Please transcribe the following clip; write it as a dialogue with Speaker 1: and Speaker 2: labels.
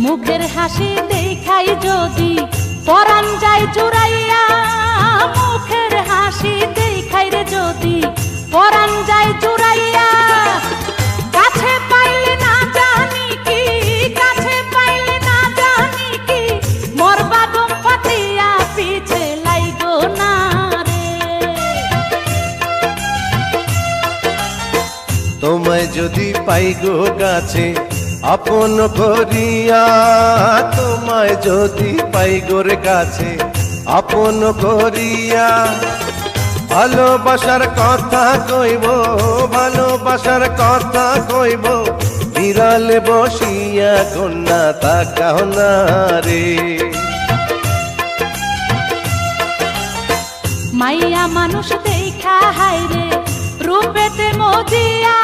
Speaker 1: মুখের হাসি দেখাই যদি পরাণ যায় জুড়াইয়া, মুখের হাসি দেখাই রে যদি পরাণ যায় জুড়াইয়া। কাছে পাইলে না জানি কি, কাছে পাইলে না জানি কি, মরবা গম ফাটিয়া পিছে লাইগো না রে।
Speaker 2: তোমায় যদি পাই গো কাছে আপন করিয়া, তোমায় যদি পাই গোর কাছে আপন করিয়া, ভালোবাসার কথা কইব, ভালোবাসার কথা কইব, বিড়ালে বসিয়া কন্যা তাকাও না রে।
Speaker 1: মাইয়া মানুষ দেখা হাইরে রূপেতে মজিয়া,